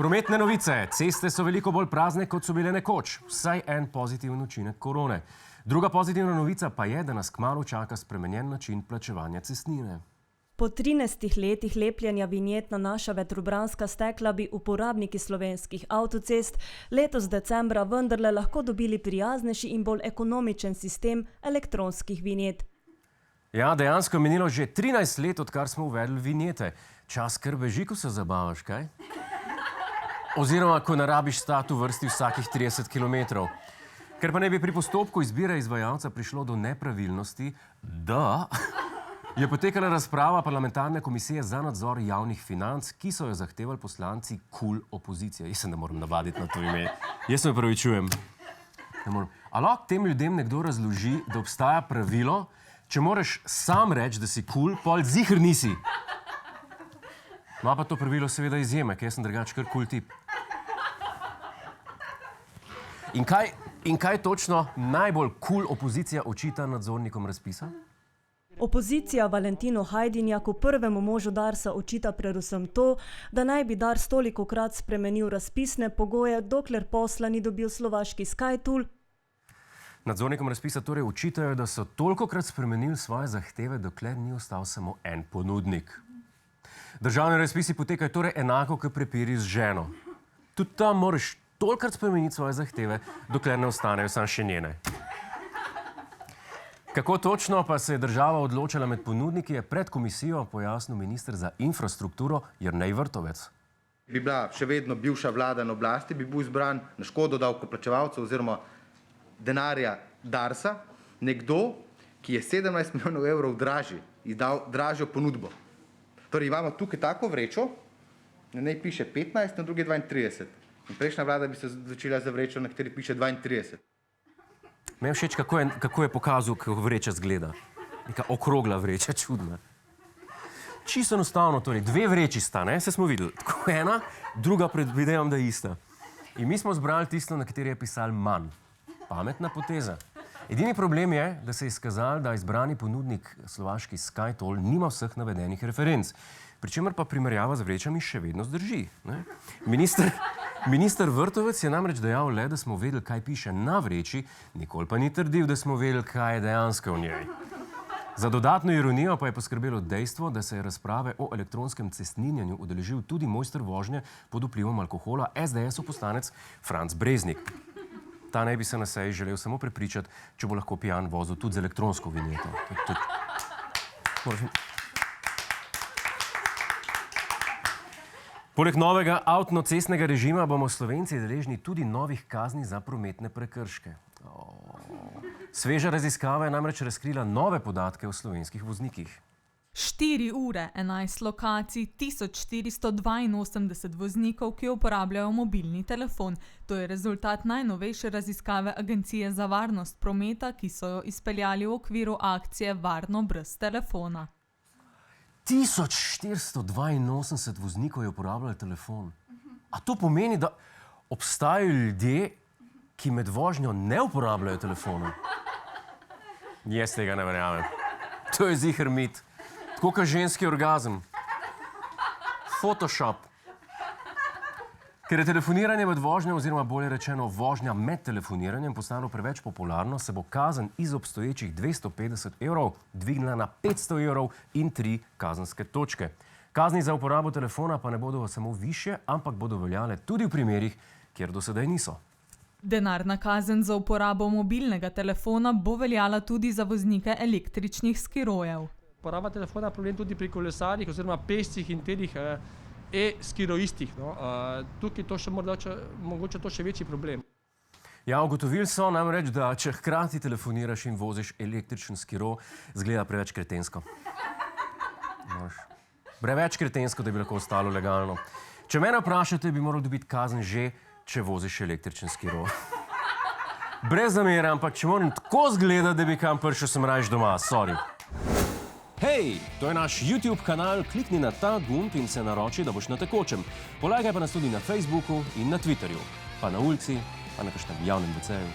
Prometne novice. Ceste so veliko bolj prazne, kot so bile nekoč. Vsaj en pozitiven učinek korone. Druga pozitivna novica pa je, da nas kmalu čaka spremenjen način plačevanja cestnine. Po 13 letih lepljenja vinjet na naša vetrobranska stekla bi uporabniki slovenskih avtocest letos decembra vendarle lahko dobili prijaznejši in bolj ekonomičen sistem elektronskih vinjet. Ja, dejansko je minilo že 13 let, odkar smo uvedli vinjete. Čas kar beži, ko se zabavaš, kaj? Oziroma, ko ne rabiš stati v vrsti vsakih 30 kilometrov. Ker pa ne bi pri postopku izbire izvajalca prišlo do nepravilnosti, je potekala razprava parlamentarne komisije za nadzor javnih financ, ki so jo zahtevali poslanci KUL opozicije. Jaz se ne moram navaditi na to ime. Jaz se opravičujem. A lahko tem ljudem nekdo razloži, da obstaja pravilo, če moraš sam reči, da si KUL, pol ziher nisi. Ima pa to pravilo seveda izjeme, ker jaz sem drugače kar KUL tip. In kaj točno najbolj KUL opozicija očita nadzornikom razpisa? Opozicija Valentinu Hajdinjaku, prvemu možu Darsa, očita predvsem to, da naj bi Dars tolikokrat spremenil razpisne pogoje, dokler posla ni dobil slovaški SkyTool. Nadzornikom razpisa torej očitajo, da so tolikokrat spremenili svoje zahteve, dokler ni ostal samo en ponudnik. Državni razpisi potekajo torej enako, kot prepiri z ženo. Tudi tam moraš tolikokrat spremeniti svoje zahteve, dokler ne ostanejo samo še njene. Kako točno pa se je država odločila med ponudniki, je pred komisijo pojasnil minister za infrastrukturo Jernej Vrtovec. Bi bila še vedno bivša vlada na oblasti, bi bil izbran na škodo davkoplačevalcev oziroma denarja Darsa nekdo, ki je 17 milijonov evrov dražjo ponudbo. Torej imamo tukaj tako vrečo, na njej piše 15, na drugi 32. In prejšnja vlada bi se začela za vrečo, na kateri piše 32. Me je všeč, kako je pokazal, kako vreča zgleda. Neka okrogla vreča, čudna. Čisto enostavno, torej, dve vreči sta, ne? Se smo videli. Tako ena, druga predvidevam, da je ista. In mi smo zbrali tisto, na kateri je pisal manj. Pametna poteza. Edini problem je, da se je izkazal, da izbrani ponudnik slovaški SkyToll nima vseh navedenih referenc. Pričemer pa primerjava z vrečami še vedno zdrži. Ne? Minister Vrtovec je namreč dejal le, da smo vedeli, kaj piše na vreči, nikoli pa ni trdil, da smo vedeli, kaj je dejansko v njej. Za dodatno ironijo pa je poskrbelo dejstvo, da se je razprave o elektronskem cestninjenju udeležil tudi mojster vožnje pod vplivom alkohola, SDS-ov poslanec Franc Breznik. Ta naj bi se na seji želel samo prepričati, če bo lahko pijan vozil tudi z elektronsko vinjeto. Poleg novega avtocestnega režima bomo Slovenci deležni tudi novih kazni za prometne prekrške. Sveža raziskava je namreč razkrila nove podatke o slovenskih voznikih. 4 ure, 11 lokacij, 1482 voznikov, ki uporabljajo mobilni telefon. To je rezultat najnovejše raziskave Agencije za varnost prometa, ki so jo izpeljali v okviru akcije Varno brez telefona. 1482 voznikov je uporabljalo telefon. A to pomeni, da obstajajo ljudje, ki med vožnjo ne uporabljajo telefona? Jaz tega ne verjamem. To je ziher mit. Tako kot ženski orgazem. Photoshop. Ker je telefoniranje med vožnjo, oziroma bolje rečeno vožnja med telefoniranjem postalo preveč popularno, se bo kazen iz obstoječih 250 evrov dvignila na 500 evrov in 3 kazenske točke. Kazni za uporabo telefona pa ne bodo samo višje, ampak bodo veljale tudi v primerih, kjer do sedaj niso. Denarna kazen za uporabo mobilnega telefona bo veljala tudi za voznike električnih skirojev. Uporaba telefona je problem tudi pri kolesarjih oziroma pešcih in telih skiroistih. Tukaj to še mogoče to še večji problem. Ja, ugotovili so namreč, da če hkrati telefoniraš in voziš električen skiro, zgleda preveč kretensko. Preveč kretensko, da bi lahko ostalo legalno. Če mene vprašate, bi moral dobiti kazen že, če voziš električen skiro. Brez zamere, ampak če moram tako zgledati, da bi kam prišel, sem rajš doma, sorry. Hej, to je naš YouTube kanal, klikni na ta gumb in se naroči, da boš na tekočem. Polajkaj pa nas tudi na Facebooku in na Twitterju, pa na ulici, pa na kakšnem javnem WC-ju.